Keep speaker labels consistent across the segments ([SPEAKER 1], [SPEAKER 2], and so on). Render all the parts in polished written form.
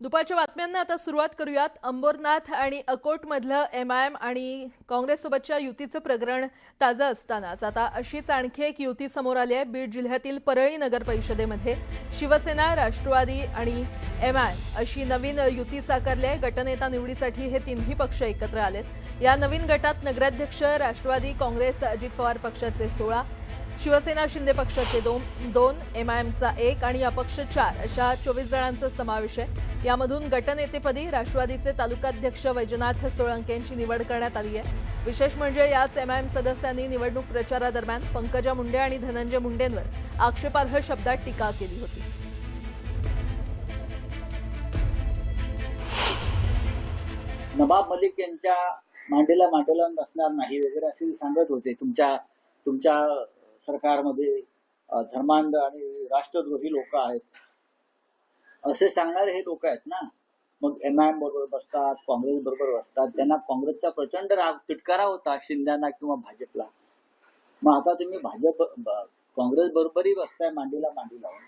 [SPEAKER 1] दुपारच्या बातम्यांना आता सुरुवात करूयात। अंबरनाथ आणि अकोटमधलं एमआयएम आणि काँग्रेससोबतच्या युतीचं प्रकरण ताजं असतानाच आता अशीच आणखी एक युती समोर आली आहे। बीड जिल्ह्यातील परळी नगर परिषदेमध्ये शिवसेना, राष्ट्रवादी आणि एमआयएम अशी नवीन युती साकारली आहे। गटनेता निवडीसाठी हे तिन्ही पक्ष एकत्र आलेत। या नवीन गटात नगराध्यक्ष राष्ट्रवादी काँग्रेस अजित पवार पक्षाचे 16, शिवसेना शिंदे पक्षाचे 2, एमआयएमचा 1 आणि अपक्ष 4 अशा 24 जणांचा समावेश आहे। यामधून गटनेतेपदी राष्ट्रवादीचे तालुकाध्यक्ष वैजनाथ सोळंके यांची निवड करण्यात आली आहे। विशेष म्हणजे याच एमआयएम सदस्यांनी निवडणूक प्रचारादरम्यान पंकजा मुंडे आणि धनंजय मुंडेंवर आक्षेपार्ह शब्दात टीका केली होती।
[SPEAKER 2] नवाब मलिक यांच्या मांडीला बसणार नाही वगैरे असे सांगत होते। तुमच्या सरकारमध्ये धर्मांध आणि राष्ट्रद्रोही लोक आहेत असे सांगणारे हे लोक आहेत ना। मग एमआयएम बरोबर बसतात, काँग्रेस बरोबर बसतात। त्यांना काँग्रेसचा प्रचंड राग तिटकारा होता शिंदेना किंवा भाजपला। मग आता तुम्ही काँग्रेस बरोबरही बसताय मांडीला मांडी लावून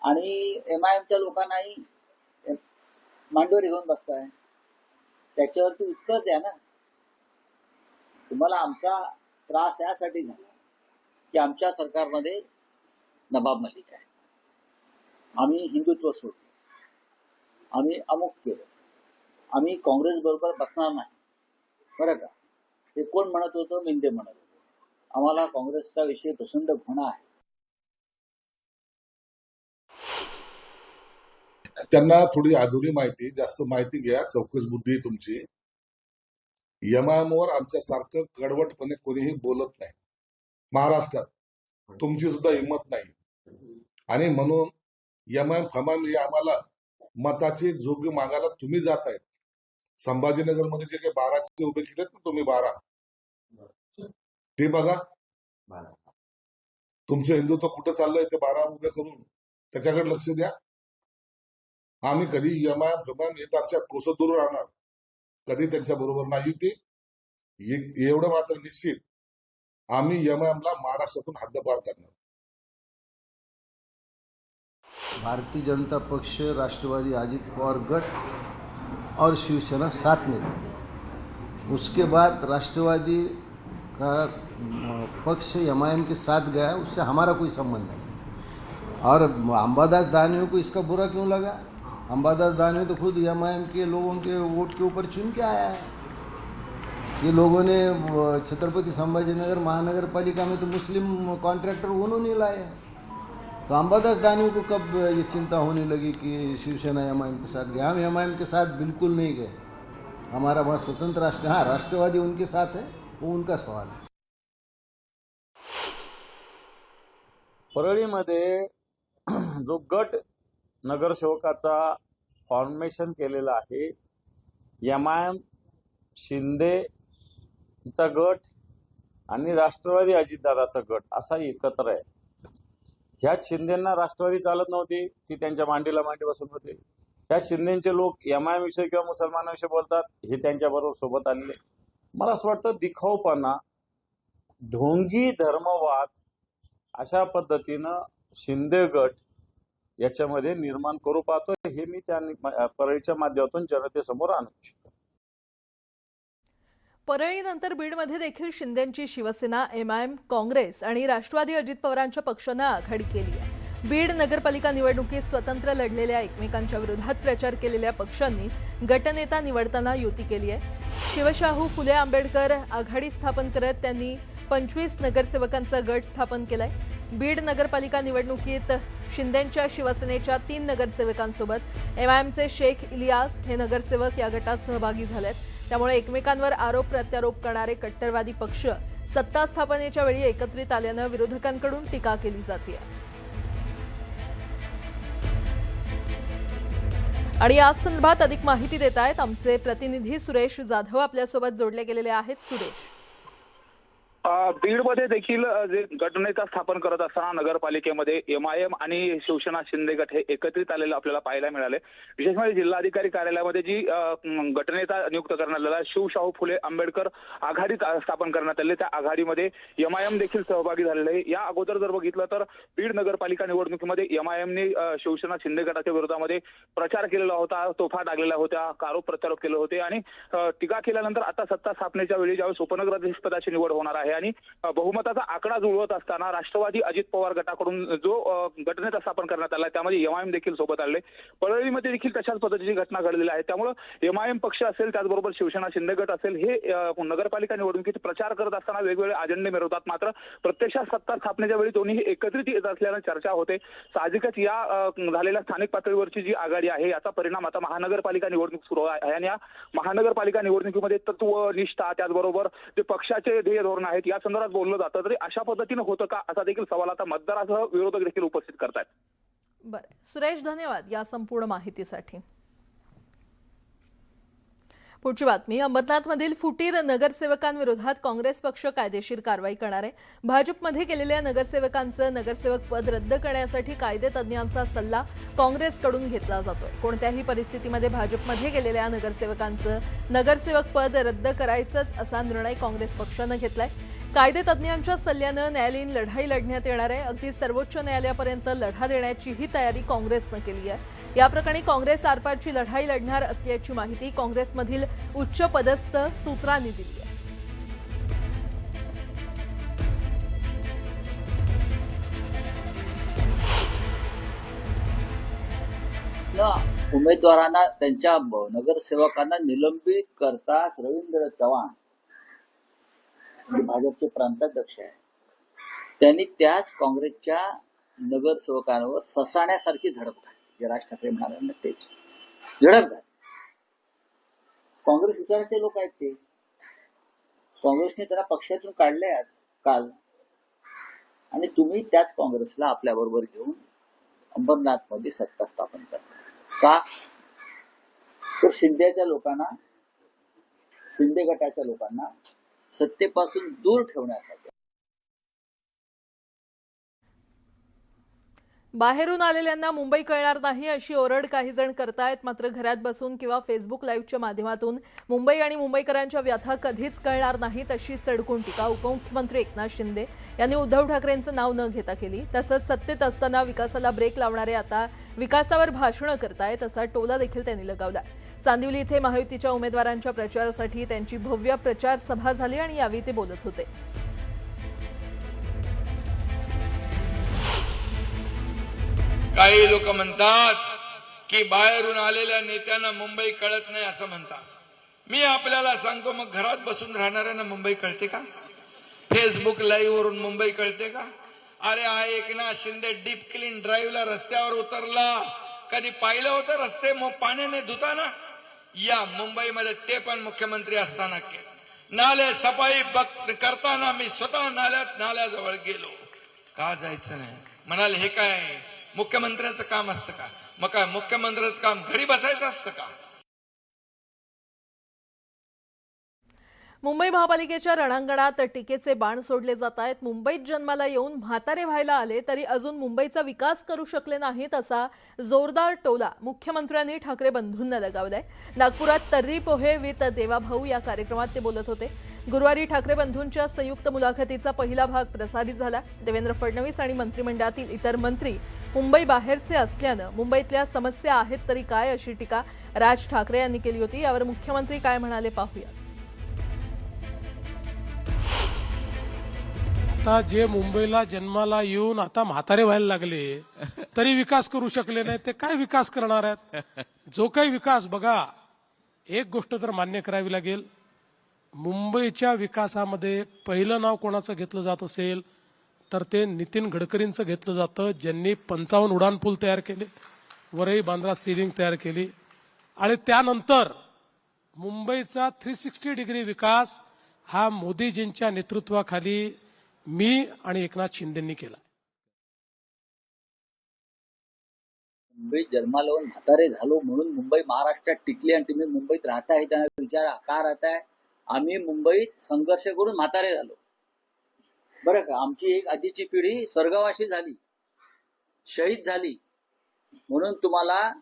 [SPEAKER 2] आणि एमआयएमच्या लोकांनाही मांडीवर घेऊन बसताय। त्याच्यावरती उत्तर द्या ना। तुम्हाला आमचा त्रास यासाठी झाला की आमच्या सरकारमध्ये नवाब मलिक आहे, आम्ही हिंदुत्व सोडलं, आम्ही अमुक केलं, आम्ही काँग्रेस बरोबर बसणार नाही। बरं का, हे कोण म्हणत होतं? मिंदे म्हणत होतो। आम्हाला काँग्रेसचा विषय प्रचंड घृणा आहे।
[SPEAKER 3] त्यांना थोडी अधुरी माहिती, जास्त माहिती घ्या, चौकस बुद्धी तुमची। एमआयएमवर आमच्या सारखं कडवटपणे कोणीही बोलत नाही महाराष्ट्रात, तुमची सुद्धा हिंमत नाही। आणि म्हणून एमआयएम फमाम हे आम्हाला मताची जोगी मागायला तुम्ही जातायत। संभाजीनगर मध्ये जे काही 12 उभे केलेत ना तुम्ही, 12 ते बघा। तुमचं हिंदुत्व कुठं चाललंय ते 12 उभे करून त्याच्याकडे लक्ष द्या। आम्ही कधी एमआयएम फमाम येत आमच्या कोसत दूर राहणार, कधी त्यांच्या बरोबर नाही ती। एवढं मात्र निश्चित, आम्ही एमआयएमला महाराष्ट्रातून हद्दपार करणार।
[SPEAKER 4] भारतीय जनता पक्ष, राष्ट्रवादी अजित पवार गट और शिवसेना साथ में थी। उसके बाद राष्ट्रवादी का पक्ष एमआईएम के साथ गया, उससे हमारा कोई संबंध नहीं। और अंबादास दानवे को इसका बुरा क्यों लगा? अंबादास दानवे तो खुद एमआईएम के लोगों के वोट के ऊपर चुन के आया है। ये लोगों ने छत्रपति संभाजीनगर महानगर पालिका में तो मुस्लिम कॉन्ट्रैक्टर उन्होंने लाए। तो अंबादास दानवे को कब ये चिंता होने लगी कि शिवसेना एमआईएम के साथ गए? हम एमआईएम के साथ बिल्कुल नहीं गए। हमारा वहाँ स्वतंत्र राष्ट्र, हाँ राष्ट्रवादी उनके साथ है, वो उनका सवाल है।
[SPEAKER 5] परळीमध्ये जो गट नगरसेवकाचा फॉर्मेशन केलेला आहे, एमआयएम शिंदेचा गट आणि राष्ट्रवादी अजितदादाचा गट असा एकत्र आहे। ह्यात शिंदेंना राष्ट्रवादी चालत नव्हती, ती त्यांच्या मांडीला मांडी बसून होते। ह्या शिंदेचे लोक एमआयएम विषयी किंवा मुसलमानांविषयी बोलतात, हे त्यांच्या बरोबर सोबत आलेले। मला असं वाटतं दिखाऊपणा, ढोंगी धर्मवाद अशा पद्धतीनं शिंदे गट याच्यामध्ये निर्माण करू पाहतो, हे मी त्या परळीच्या माध्यमातून जनतेसमोर आणू इच्छितो।
[SPEAKER 1] परळीनंतर बीडमध्ये देखील शिंदेंची शिवसेना, एमआयएम, काँग्रेस आणि राष्ट्रवादी अजित पवारांच्या पक्षानं आघाडी केली आहे। बीड नगरपालिका निवडणुकीत स्वतंत्र लढलेल्या एकमेकांच्या विरोधात प्रचार केलेल्या पक्षांनी गटनेता निवडताना युती केली आहे। शिवशाहू फुले आंबेडकर आघाडी स्थापन करत त्यांनी 25 नगरसेवकांचा गट स्थापन केलाय। बीड नगरपालिका निवडणुकीत शिंदेंच्या शिवसेनेच्या 3 नगरसेवकांसोबत एमआयएमचे शेख इलियास हे नगरसेवक या गटात सहभागी झालेत। त्यामुळे एकमेकांवर आरोप प्रत्यारोप करणारे कट्टरवादी पक्ष सत्ता स्थापनेच्या वेळी एकत्रित आल्यानं विरोधकांकडून टीका केली जाते। आणि या संदर्भात अधिक माहिती देत आहेत आमचे प्रतिनिधी सुरेश जाधव, आपल्यासोबत जोडले गेलेले आहेत। सुरेश,
[SPEAKER 6] बीडमध्ये देखील जे गटनेता स्थापन करत असताना नगरपालिकेमध्ये MIM आणि शिवसेना शिंदे गट हे एकत्रित आलेलं आपल्याला पाहायला मिळाले. विशेष म्हणजे जिल्हाधिकारी कार्यालयामध्ये जी गटनेता नियुक्त करण्यात आलेला शिवशाहू फुले आंबेडकर आघाडी स्थापन करण्यात आली, त्या आघाडीमध्ये MIM देखील सहभागी झालेले आहे. या अगोदर जर बघितलं तर बीड नगरपालिका निवडणुकीमध्ये MIMने शिवसेना शिंदे गटाच्या विरोधामध्ये प्रचार केलेला होता, तोफा टाकलेल्या होत्या, आरोप प्रत्यारोप केले होते आणि टीका केल्यानंतर आता सत्ता स्थापनेच्या वेळी ज्यावेळेस उपनगराध्यक्षपदाची निवड होणार आहे आणि बहुमताचा आकडा जुळवत असताना राष्ट्रवादी अजित पवार गटाकडून जो गटनेता स्थापन करण्यात आला त्यामध्ये MIM देखील सोबत आले. परळीमध्ये देखील तशाच पद्धतीची घटना घडलेली आहे. त्यामुळे MIM पक्ष असेल, त्याचबरोबर शिवसेना शिंदे गट असेल, हे नगरपालिका निवडणुकीत प्रचार करत असताना वेगवेगळे अजेंडे मिळवतात. मात्र प्रत्यक्षात सत्ता स्थापनेच्या वेळी दोन्ही एकत्रित येत असल्यानं चर्चा होते. साहजिकच या झालेल्या स्थानिक पातळीवरची जी आघाडी आहे याचा परिणाम आता महानगरपालिका निवडणूक सुरू आहे आणि या महानगरपालिका निवडणुकीमध्ये तत्व, निष्ठा, त्याचबरोबर जे पक्षाचे ध्येय धोरण आहेत या संदर्भात बोललं जातं. तरी अशा पद्धतीनं होतं का असा देखील सवाल आता मतदारासह विरोधक देखील उपस्थित करतायत.
[SPEAKER 1] बरं सुरेश, धन्यवाद या संपूर्ण माहितीसाठी. पुढची बातमी. अंबरनाथमधील फुटीर नगरसेवकांविरोधात काँग्रेस पक्ष कायदेशीर कारवाई करणार आहे. भाजपमध्ये गेलेल्या नगरसेवकांचं नगरसेवक पद रद्द करण्यासाठी कायदेतज्ञांचा सल्ला काँग्रेसकडून घेतला जातोय. कोणत्याही परिस्थितीमध्ये भाजपमध्ये गेलेल्या नगरसेवकांचं नगरसेवक पद रद्द करायचंच असा निर्णय काँग्रेस पक्षानं घेतलाय. कायदेतज्ञांच्या सल्ल्यानं न्यायालयीन लढाई लढण्यात येणार आहे. अगदी सर्वोच्च न्यायालयापर्यंत लढा देण्याचीही तयारी काँग्रेसनं केली आहे. या प्रकरणी काँग्रेस आरपारची लढाई लढणार असल्याची माहिती काँग्रेसमधील उच्च पदस्थ सूत्रांनी दिली आहे.
[SPEAKER 2] उमेदवारांना त्यांच्या नगरसेवकांना निलंबित करतात रवींद्र चव्हाण भाजपचे प्रांताध्यक्ष आहे. त्यांनी त्याच काँग्रेसच्या नगरसेवकांवर ससाण्यासारखी झडपतात. जे राज ठाकरे म्हणाले तेच झडपतात. काँग्रेस विचाराचे लोक आहेत ते. काँग्रेसने त्यांना पक्षातून काढले आज काल आणि तुम्ही त्याच काँग्रेसला आपल्या बरोबर घेऊन अंबरनाथ मध्ये सत्ता स्थापन करता का? तर शिंदेच्या लोकांना, शिंदे गटाच्या लोकांना सत्तेपासून दूर ठेवण्यासाठी.
[SPEAKER 1] बाहेरून आलेल्यांना मुंबई कळणार नाही अशी ओरड काही जण करतायत. मात्र घरात बसून किंवा फेसबुक लाईव्हच्या माध्यमातून मुंबई आणि मुंबईकरांच्या व्यथा कधीच कळणार नाहीत अशी सडकून टीका उपमुख्यमंत्री एकनाथ शिंदे यांनी उद्धव ठाकरेंचं नाव न घेता केली. तसंच सत्तेत असताना विकासाला ब्रेक लावणारे आता विकासावर भाषणं करतायत असा टोला देखील त्यांनी लगावला. चांदिवली इथे महायुतीच्या उमेदवारांच्या प्रचारासाठी त्यांची भव्य प्रचार सभा झाली आणि यावेळी ते बोलत होते.
[SPEAKER 7] काही लोक म्हणतात की बाहेरून आलेल्या नेत्यांना मुंबई कळत नाही असं म्हणतात. मी आपल्याला सांगतो, मग घरात बसून राहणाऱ्यांना मुंबई कळते का? फेसबुक लाईव्ह वरून मुंबई कळते का? अरे हा एकनाथ शिंदे डीप क्लीन ड्राईव्हला रस्त्यावर उतरला. कधी पाहिलं होतं रस्ते पाण्याने धुताना? या मुंबईमध्ये ते पण मुख्यमंत्री असताना नाले सफाई करताना मी स्वतः नाल्याजवळ गेलो. का जायचं नाही म्हणाले? हे काय मुख्यमंत्र्याचं काम असतं का? मग काय मुख्यमंत्र्याचं काम घरी बसायचं असतं का?
[SPEAKER 1] मुंबई महापालिकेच्या रणांगणात टीकेचे बाण सोडले जात आहेत. मुंबईत जन्माला येऊन म्हातारे व्हायला आले तरी अजून मुंबईचा विकास करू शकले नाहीत असा जोरदार टोला मुख्यमंत्र्यांनी ठाकरे बंधूंना लगावलाय. नागपुरात तर्री पोहे विथ देवाभाऊ या कार्यक्रमात ते बोलत होते. गुरुवारी ठाकरे बंधूंच्या संयुक्त मुलाखतीचा पहिला भाग प्रसारित झाला. देवेंद्र फडणवीस आणि मंत्रिमंडळातील इतर मंत्री मुंबई बाहेरचे असल्यानं मुंबईतल्या समस्या आहेत तरी काय अशी टीका राज ठाकरे यांनी केली होती. यावर मुख्यमंत्री काय म्हणाले पाहूया.
[SPEAKER 8] आता जे मुंबईला जन्माला येऊन आता म्हातारे व्हायला लागले तरी विकास करू शकले नाही, ते काय विकास करणार आहेत? जो काही विकास बघा, एक गोष्ट तर मान्य करावी लागेल, मुंबईच्या विकासामध्ये पहिलं नाव कोणाचं घेतलं जात असेल तर ते नितीन गडकरींचं घेतलं जातं, ज्यांनी 55 उड्डाणपूल तयार केले, वरई बांद्रा सीलिंग तयार केली आणि त्यानंतर मुंबईचा 360 डिग्री विकास हा मोदीजींच्या नेतृत्वाखाली मी आणि एकनाथ शिंदेंनी केला.
[SPEAKER 2] मुंबईत जन्माला येऊन म्हातारे झालो म्हणून मुंबई महाराष्ट्रात टिकली आणि तुम्ही मुंबईत राहताय. त्यांना विचारा का राहताय? आम्ही मुंबईत संघर्ष करून म्हातारे झालो. बरं का, आमची एक आधीची पिढी स्वर्गवासी झाली, शहीद झाली, म्हणून तुम्हाला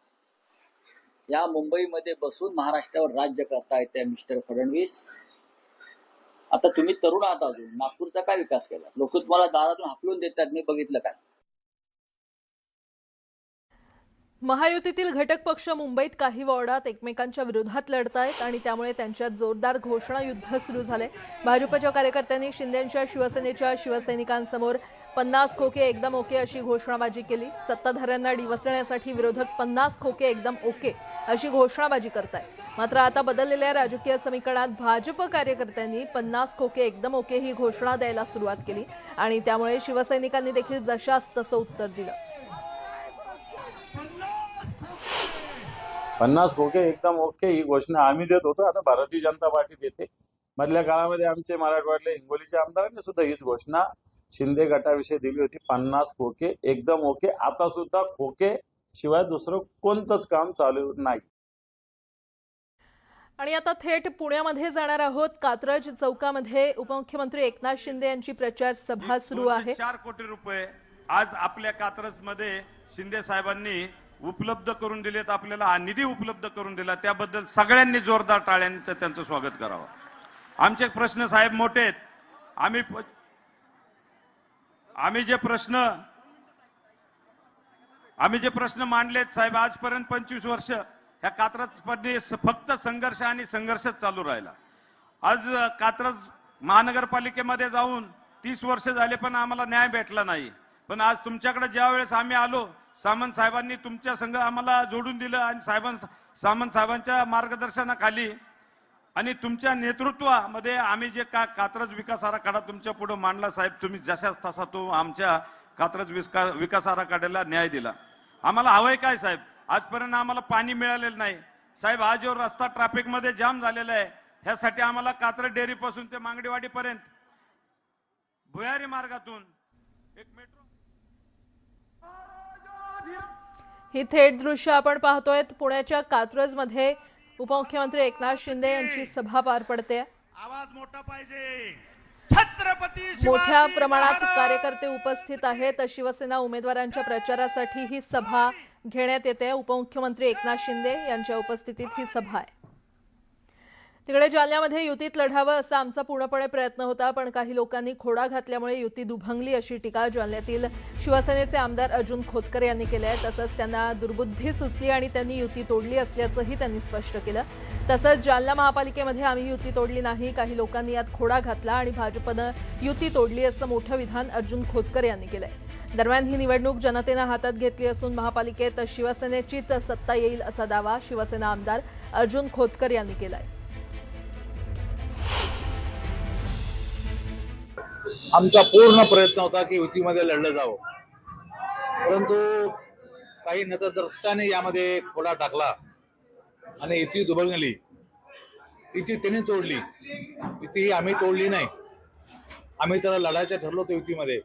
[SPEAKER 2] या मुंबईमध्ये बसून महाराष्ट्रावर राज्य करता येते मिस्टर फडणवीस. आता तुम्ही तरुण आहात, अजून नागपूरचा काय विकास केला? लोक तुम्हाला दारातून हाकलून देतात, मी बघितलं काय.
[SPEAKER 1] महायुतीतील घटक पक्ष मुंबईत काही वॉर्डात एकमेकांच्या विरोधात लढतायत आणि त्यामुळे त्यांच्यात जोरदार घोषणा युद्ध सुरू झाले. भाजपच्या कार्यकर्त्यांनी शिंदेंच्या शिवसेनेच्या शिवसैनिकांसमोर 50 खोके एकदम ओके अशी घोषणाबाजी केली. सत्ताधाऱ्यांना डिवचण्यासाठी विरोधक 50 खोके एकदम ओके अशी घोषणाबाजी करतायत. मात्र आता बदललेल्या राजकीय समीकरणात भाजप कार्यकर्त्यांनी 50 खोके एकदम ओके ही घोषणा द्यायला सुरुवात केली आणि त्यामुळे शिवसैनिकांनी देखील जशास तसं उत्तर दिलं.
[SPEAKER 5] 50 खोके एकदम ओके ही घोषणा आम्ही देत होतो, आता भारतीय जनता पार्टी देते. मधल्या काळामध्ये आमचे मराठवाड्यातले हिंगोलीच्या आमदारांनी सुद्धा हीच घोषणा शिंदे गटाविषयी दिली होती, 50 खोके एकदम ओके. आता सुद्धा खोके शिवाय दुसरं कोणतंच काम चालू नाही.
[SPEAKER 1] आणि आता थेट पुण्यामध्ये जाणार आहोत. कात्रज चौकामध्ये उपमुख्यमंत्री एकनाथ शिंदे यांची प्रचार सभा सुरू आहे.
[SPEAKER 9] 4 कोटी रुपये आज आपल्या कात्रजमध्ये शिंदे साहेबांनी उपलब्ध करून दिलेत, आपल्याला हा निधी उपलब्ध करून दिला, त्याबद्दल सगळ्यांनी जोरदार टाळ्यांचं त्यांचं स्वागत करावं. आमचे प्रश्न साहेब मोठे आहेत. आम्ही जे प्रश्न मांडलेत साहेब, आजपर्यंत 25 वर्ष ह्या कात्रजमध्ये फक्त संघर्ष आणि संघर्षच चालू राहिला. आज कात्रज महानगरपालिकेमध्ये जाऊन 30 वर्ष झाले पण आम्हाला न्याय भेटला नाही. पण आज तुमच्याकडे ज्या वेळेस आम्ही आलो, सामंत साहेबांनी तुमच्या संघ आम्हाला जोडून दिलं आणि सामंत साहेबांच्या मार्गदर्शनाखाली आणि तुमच्या नेतृत्वामध्ये आम्ही जे कात्रज विकास आराखडा तुमच्या पुढे मांडला साहेब, तुम्ही जशाच तसा तो आमच्या कात्रज विकास आराखड्याला न्याय दिला. आम्हाला हवंय काय साहेब? आजपर्यंत आम्हाला पाणी मिळालेलं नाही साहेब. हा जो रस्ता ट्रॅफिकमध्ये जाम झालेला आहे, ह्यासाठी आम्हाला कात्रज डेअरी पासून ते मांगडेवाडीपर्यंत भुयारी मार्गातून एक मेट्रो.
[SPEAKER 1] ही थेट दृश्य आपण पाहतोय. पुण्याच्या कात्रजमध्ये उपमुख्यमंत्री एकनाथ शिंदे यांची सभा पार पडते.
[SPEAKER 9] आवाज मोठा पाहिजे. छत्रपती
[SPEAKER 1] मोठ्या प्रमाणात कार्यकर्ते उपस्थित आहेत. शिवसेना उमेदवारांच्या प्रचारासाठी ही सभा घेण्यात येते. उपमुख्यमंत्री एकनाथ शिंदे यांच्या उपस्थितीत ही सभा आहे. तिकडे जालन्यामध्ये युतीत लढावं असा आमचा पूर्णपणे प्रयत्न होता, पण काही लोकांनी खोडा घातल्यामुळे युती दुभंगली अशी टीका जालन्यातील शिवसेनेचे आमदार अर्जुन खोतकर यांनी केली आहे. तसंच त्यांना दुर्बुद्धी सुचली आणि त्यांनी युती तोडली असल्याचंही त्यांनी स्पष्ट केलं. तसंच जालना महापालिकेमध्ये आम्ही युती तोडली नाही, काही लोकांनी यात खोडा घातला आणि भाजपनं युती तोडली असं मोठं विधान अर्जुन खोतकर यांनी केलंय. दरम्यान ही निवडणूक जनतेनं हातात घेतली असून महापालिकेत शिवसेनेचीच सत्ता येईल असा दावा शिवसेना आमदार अर्जुन खोतकर यांनी केलाय.
[SPEAKER 10] आमचा पूर्ण प्रयत्न होता की युतीमध्ये लढलं जावं, परंतु काही नतद्रष्टाने यामध्ये खोडा टाकला आणि युती दुभंगली. युती त्यांनी तोडली, युती आम्ही तोडली नाही. आम्ही त्याला लढायचं ठरलो होतो युतीमध्ये,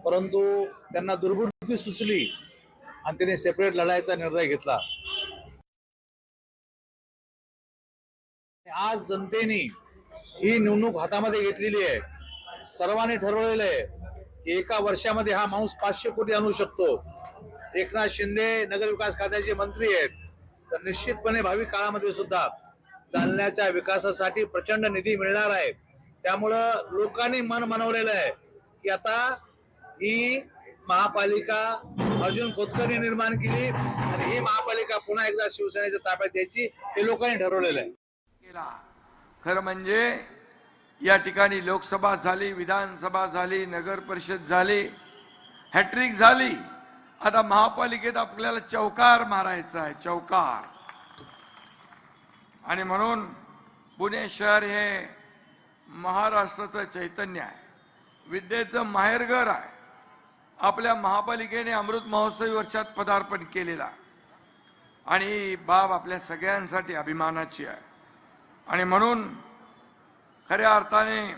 [SPEAKER 10] परंतु त्यांना दुर्बुद्धी सुचली आणि त्यांनी सेपरेट लढायचा निर्णय घेतला. आज जनतेने ही निवडणूक हातामध्ये घेतलेली आहे. सर्वांनी ठरवलेलं आहे की एका वर्षामध्ये हा माणूस 500 कोटी आणू शकतो. एकनाथ शिंदे नगरविकास खात्याचे मंत्री आहेत, तर निश्चितपणे भावी काळामध्ये सुद्धा जालन्याच्या विकासासाठी प्रचंड निधी मिळणार आहे. त्यामुळं लोकांनी मन मनवलेलं आहे की आता ही महापालिका अर्जुन खोतकरने निर्माण केली आणि ही महापालिका पुन्हा एकदा शिवसेनेच्या ताब्यात द्यायची हे लोकांनी ठरवलेलं आहे.
[SPEAKER 7] खरं म्हणजे या ठिकाणी लोकसभा झाली, विधानसभा झाली, नगर परिषद झाली, हॅट्रिक झाली. आता महापालिकेत आपल्याला चौकार मारायचा आहे, चौकार. आणि म्हणून पुणे शहर हे महाराष्ट्राचं चैतन्य आहे, विद्येचं माहेरघर आहे. आपल्या महापालिकेने अमृत महोत्सवी वर्षात पदार्पण केलेला आणि ही बाब आपल्या सगळ्यांसाठी अभिमानाची आहे. आणि म्हणून खऱ्या अर्थाने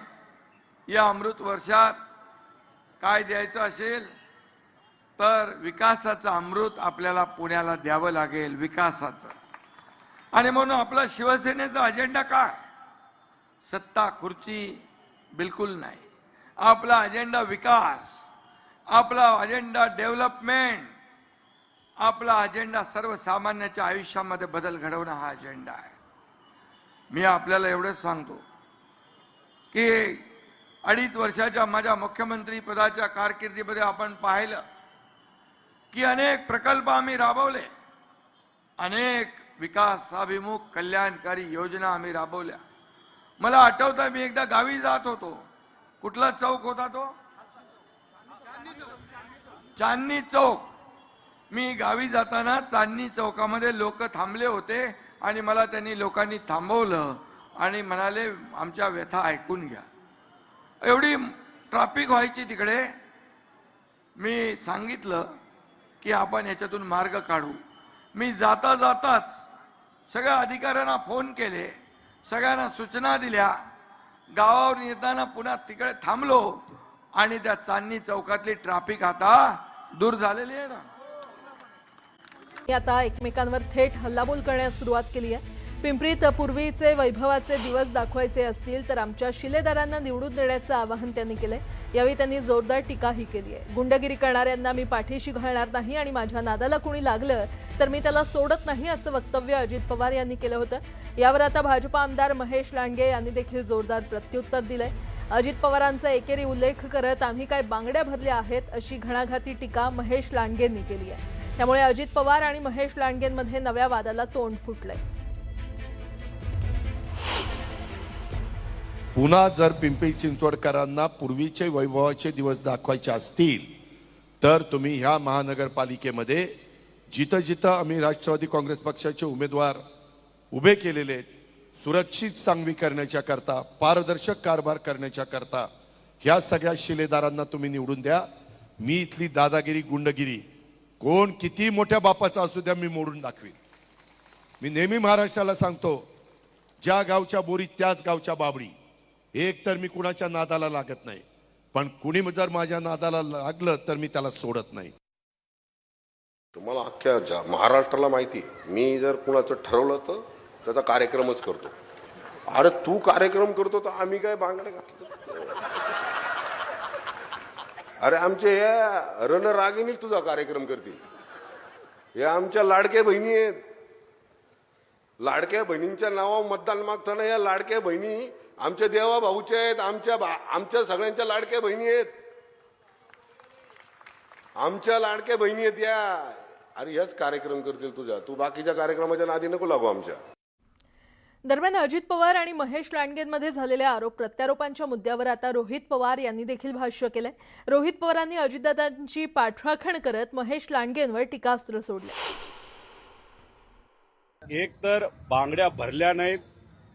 [SPEAKER 7] या अमृत वर्षात काय द्यायचं असेल तर विकासाचं अमृत आपल्याला पुण्याला द्यावं लागेल, विकासाचं. आणि म्हणून आपला शिवसेनेचा अजेंडा काय? सत्ता खुर्ची बिलकुल नाही. आपला अजेंडा विकास, आपला अजेंडा डेव्हलपमेंट, आपला अजेंडा सर्वसामान्याच्या आयुष्यामध्ये बदल घडवणं हा अजेंडा आहे. मी आपल्याला एवढंच सांगतो की 2.5 वर्षाच्या माझ्या मुख्यमंत्री पदाच्या कारकिर्दीमध्ये आपण पाहिलं की अनेक प्रकल्प आम्ही राबवले, अनेक विकासाभिमुख कल्याणकारी योजना आम्ही राबवल्या. मला आठवतं मी एकदा गावी जात होतो. कुठला चौक होता तो? चांदणी चौक. मी गावी जाताना चांदणी चौकामध्ये लोक थांबले होते आणि मला त्यांनी लोकांनी थांबवलं आणि म्हणाले आमच्या व्यथा ऐकून घ्या. एवढी ट्रॅफिक व्हायची तिकडे. मी सांगितलं की आपण याच्यातून मार्ग काढू. मी जाता जाताच सगळ्या अधिकाऱ्यांना फोन केले, सगळ्यांना सूचना दिल्या. गावावर येताना पुन्हा तिकडे थांबलो आणि त्या चांदणी चौकातली ट्रॅफिक आता दूर झालेली आहे ना.
[SPEAKER 1] आता एकमेकांवर थेट हल्लाबोल करण्यास सुरुवात केली आहे. पिंपरीत पूर्वीचे वैभवाचे दिवस दाखवायचे असतील तर आमच्या शिलेदारांना निवडून देण्याचं आवाहन त्यांनी केलंय. यावेळी त्यांनी जोरदार टीकाही केली आहे. गुंडगिरी करणाऱ्यांना मी पाठीशी घालणार नाही आणि माझ्या नादाला कोणी लागलं तर मी त्याला सोडत नाही असं वक्तव्य अजित पवार यांनी केलं होतं. यावर आता भाजपा आमदार महेश लांडगे यांनी देखील जोरदार प्रत्युत्तर दिलंय. अजित पवारांचा एकेरी उल्लेख करत आम्ही काय बांगड्या भरल्या आहेत अशी घणाघाती टीका महेश लांडगेंनी केली आहे. त्यामुळे अजित पवार आणि महेश लांडगेंमध्ये नव्या वादाला तोंड फुटलंय.
[SPEAKER 11] पुन्हा जर पिंपरी चिंचवडकरांना पूर्वीचे वैभवाचे दिवस दाखवायचे असतील तर तुम्ही ह्या महानगरपालिकेमध्ये जिथं जिथं आम्ही राष्ट्रवादी काँग्रेस पक्षाचे उमेदवार उभे केलेले आहेत, सुरक्षित सांगवी करण्याच्या करता, पारदर्शक कारभार करण्याच्या करता ह्या सगळ्या शिलेदारांना तुम्ही निवडून द्या. मी इथली दादागिरी, गुंडगिरी कोण किती मोठ्या बापाचा असू द्या मी मोडून दाखवीन. मी नेहमी महाराष्ट्राला सांगतो, ज्या गावच्या बोरी त्याच गावच्या बाबडी. एक तर मी कुणाच्या नादाला लागत नाही, पण कुणी जर माझ्या नादाला लागलं तर मी त्याला सोडत नाही.
[SPEAKER 12] तुम्हाला अख्ख्या महाराष्ट्राला माहिती, मी जर कुणाचं ठरवलं तर त्याचा कार्यक्रमच करतो. अरे तू कार्यक्रम करतो तर आम्ही काय बांगडे घातलं? अरे आमचे या रणरागिणी तुझा कार्यक्रम करतील. या आमच्या लाडक्या बहिणी आहेत. लाडक्या बहिणींच्या नावावर मतदान मागताना या लाडक्या बहिणी आमच्या देवा भाऊच्या आहेत, आमच्या सगळ्यांच्या लाडक्या बहिणी आहेत. आमच्या लाडक्या बहिणी आहेत या. अरे याच कार्यक्रम करतील तुझ्या. तू बाकीच्या कार्यक्रमाच्या नादी नको लागू आमच्या.
[SPEAKER 1] दरम्यान अजित पवार आणि महेश लांडगेंमध्ये झालेल्या आरोप प्रत्यारोपांच्या मुद्द्यावर आता रोहित पवार यांनी देखील भाष्य केलंय. रोहित पवारांनी अजितदादांची पाठराखण करत महेश लांडगेंवर टीकास्त्र सोडले.
[SPEAKER 13] एक तर बांगड्या भरल्या नाहीत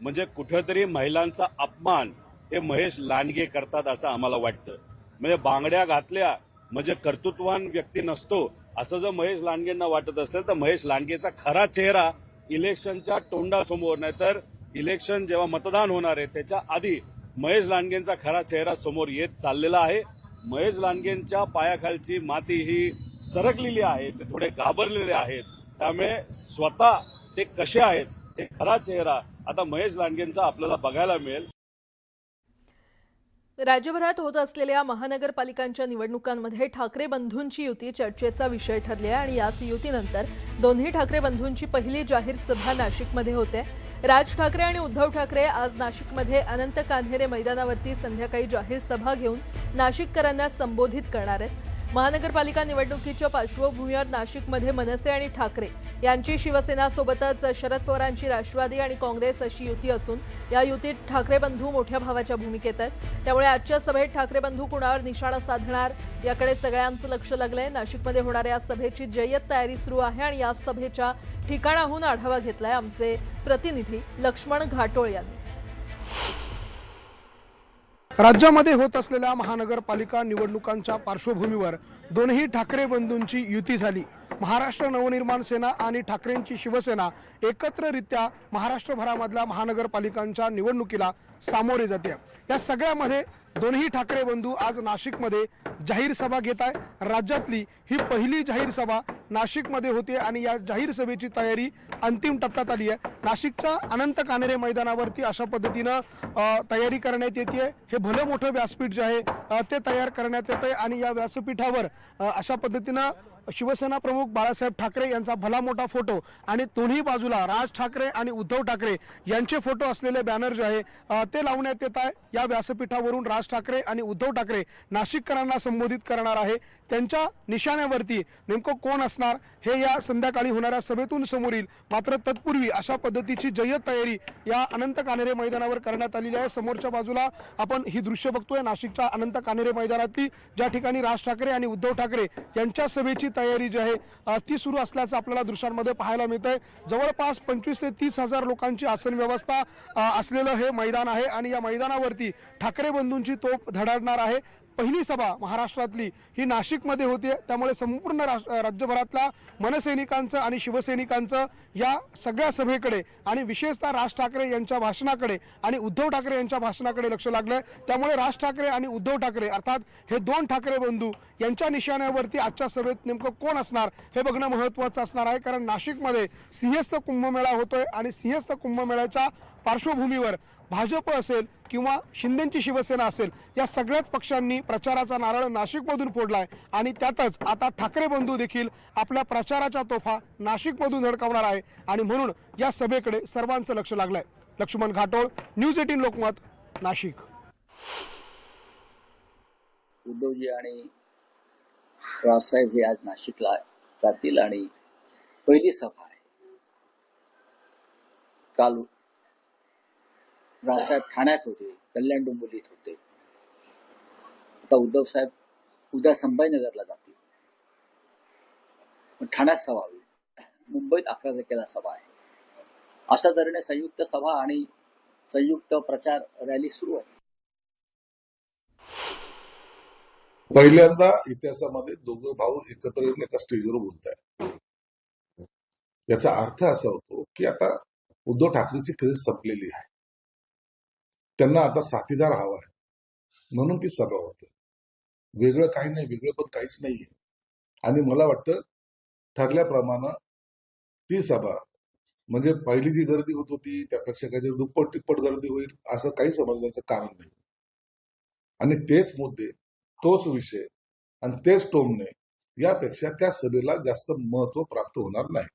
[SPEAKER 13] म्हणजे कुठेतरी महिलांचा अपमान हे महेश लांडगे करतात असं आम्हाला वाटतं. म्हणजे बांगड्या घातल्या म्हणजे कर्तृत्ववान व्यक्ती नसतो असं जर महेश लांडगेंना वाटत असेल तर महेश लांडगेचा खरा चेहरा इलेक्शनच्या तोंडासमोर, नाही तर इलेक्शन जेव्हा मतदान होणार आहे त्याच्या आधी महेश लांडगेंचा खरा चेहरा समोर येत चाललेला आहे. महेश लांडगेंच्या पायाखालची माती ही सरकलेली आहे, ते थोडे घाबरलेले आहेत. त्यामुळे स्वतः ते कसे आहेत हे खरा चेहरा आता महेश लांडगेंचा आपल्याला बघायला मिळेल.
[SPEAKER 1] राज्यभरात होत असलेल्या महानगरपालिकांच्या निवडणुकांमध्ये ठाकरे बंधूंची युती चर्चेचा विषय ठरली आहे आणि याच युतीनंतर दोन्ही ठाकरे बंधूंची पहिली जाहीर सभा नाशिकमध्ये होते. राज ठाकरे आणि उद्धव ठाकरे आज नाशिकमध्ये अनंत कान्हेरे मैदानावरती संध्याकाळी जाहीर सभा घेऊन नाशिककरांना संबोधित करणार आहेत. महानगरपालिका निवडणुकीच्या पार्श्वभूमीवर नाशिकमध्ये मनसे आणि ठाकरे यांची शिवसेना सोबतच शरद पवारांची राष्ट्रवादी आणि काँग्रेस अशी युती असून या युतीत ठाकरे बंधू मोठ्या भावाच्या भूमिकेत आहेत. त्यामुळे आजच्या सभेत ठाकरे बंधू कुणावर निशाणा साधणार याकडे सगळ्यांचं लक्ष लागलंय. नाशिकमध्ये होणाऱ्या या सभेची जय्यत तयारी सुरू आहे आणि या सभेच्या ठिकाणाहून आढावा घेतलाय आमचे प्रतिनिधी लक्ष्मण घाटोळ यांनी.
[SPEAKER 14] राज्यामध्ये होत असलेल्या महानगरपालिका निवडणुकांच्या पार्श्वभूमीवर दोन्ही ठाकरे बंधूंची युती झाली. महाराष्ट्र नवनिर्माण सेना आणि ठाकरेंची शिवसेना एकत्ररित्या महाराष्ट्रभरामधल्या महानगरपालिकांच्या निवडणुकीला सामोरे जाते. या सगळ्यामध्ये दोन्ही ठाकरे बंधू आज नाशिकमध्ये जाहीर सभा घेत आहे. राज्यातली ही पहिली जाहीर सभा नाशिकमध्ये होते आणि या जाहीर सभेची तयारी अंतिम टप्प्यात आली आहे. नाशिकच्या अनंत कानेरे मैदानावरती अशा पद्धतीनं तयारी करण्यात येते. हे भलं मोठं व्यासपीठ जे आहे ते तयार करण्यात येतं आणि या व्यासपीठावर अशा पद्धतीनं शिवसेना प्रमुख बाळासाहेब ठाकरे यांचा भला मोठा फोटो आणि दोन्ही बाजूला राज ठाकरे आणि उद्धव ठाकरे यांचे फोटो असलेले बॅनर जे आहे ते लावण्यात येत आहे. या व्यासपीठावरून राज ठाकरे आणि उद्धव ठाकरे नाशिककरांना संबोधित करणार आहे. त्यांच्या निशाण्यावरती नेमकं कोण असणार हे या संध्याकाळी होणाऱ्या सभेतून समोर येईल. मात्र तत्पूर्वी अशा पद्धतीची जय्यत तयारी या अनंत कानेरे मैदानावर करण्यात आलेली आहे. समोरच्या बाजूला आपण ही दृश्य बघतोय नाशिकच्या अनंत कानेरे मैदानातली, ज्या ठिकाणी राज ठाकरे आणि उद्धव ठाकरे यांच्या सभेची तयारी जी आहे ती सुरू असल्याचं आपल्याला दृश्यांमध्ये पाहायला मिळतंय. जवळपास 25 ते 30 हजार लोकांची आसन व्यवस्था असलेलं हे मैदान आहे आणि या मैदानावरती ठाकरे बंधूंची तोफ धडाडणार आहे. पहिली सभा महाराष्ट्रातली ही नाशिकमध्ये होते. त्यामुळे संपूर्ण राज्यभरातल्या मनसैनिकांचं आणि शिवसैनिकांचं या सगळ्या सभेकडे आणि विशेषतः राज ठाकरे यांच्या भाषणाकडे आणि उद्धव ठाकरे यांच्या भाषणाकडे लक्ष लागलंय. त्यामुळे राज ठाकरे आणि उद्धव ठाकरे अर्थात हे दोन ठाकरे बंधू यांच्या निशाण्यावरती आजच्या सभेत नेमकं कोण असणार हे बघणं महत्त्वाचं असणार आहे. कारण नाशिकमध्ये सिंहस्थ कुंभमेळा होतोय आणि सिंहस्थ कुंभमेळ्याच्या पार्श्वभूमीवर भाजप असेल किंवा शिंदेची शिवसेना असेल या सगळ्याच पक्षांनी प्रचाराचा नारळ नाशिकमधून फोडलाय आणि त्यातच आता ठाकरे बंधू देखील आपल्या प्रचाराच्या तोफा नाशिकमधून धडकावणार आहे आणि म्हणून या सभेकडे सर्वांचं लक्ष लागलंय. लक्ष्मण घाटोळ, न्यूज 18 लोकमत, नाशिक.
[SPEAKER 2] उद्धवजी आणि राजसाहेब हे आज नाशिकला जातील आणि पहिली सभा आहे. काल राजसाहेब ठाण्यात होते, कल्याण डोंबिवलीत होते. आता उद्धव साहेब उद्या संभाजीनगरला जातील. ठाण्यात सभा होईल. मुंबईत 11 तारखेला सभा आहे. अशा तऱ्हेने संयुक्त सभा आणि संयुक्त प्रचार रॅली सुरू आहे.
[SPEAKER 3] पहिल्यांदा इतिहासामध्ये दोघं भाऊ एकत्र येऊन एका स्टेजवर बोलत आहेत. याचा अर्थ असा होतो की आता उद्धव ठाकरेची क्रेज संपलेली आहे. त्यांना आता साथीदार हवा आहे म्हणून ती सभा होते. वेगळं काही नाही, वेगळं पण काहीच नाहीये. आणि मला वाटतं ठरल्याप्रमाणे ती सभा म्हणजे पहिली जी गर्दी होत होती त्यापेक्षा काहीतरी दुप्पट तिप्पट गर्दी होईल असं काही समजण्याचं कारण नाही. आणि तेच मुद्दे, तोच विषय आणि तेच टोमणे यापेक्षा त्या सभेला जास्त महत्व प्राप्त होणार नाही.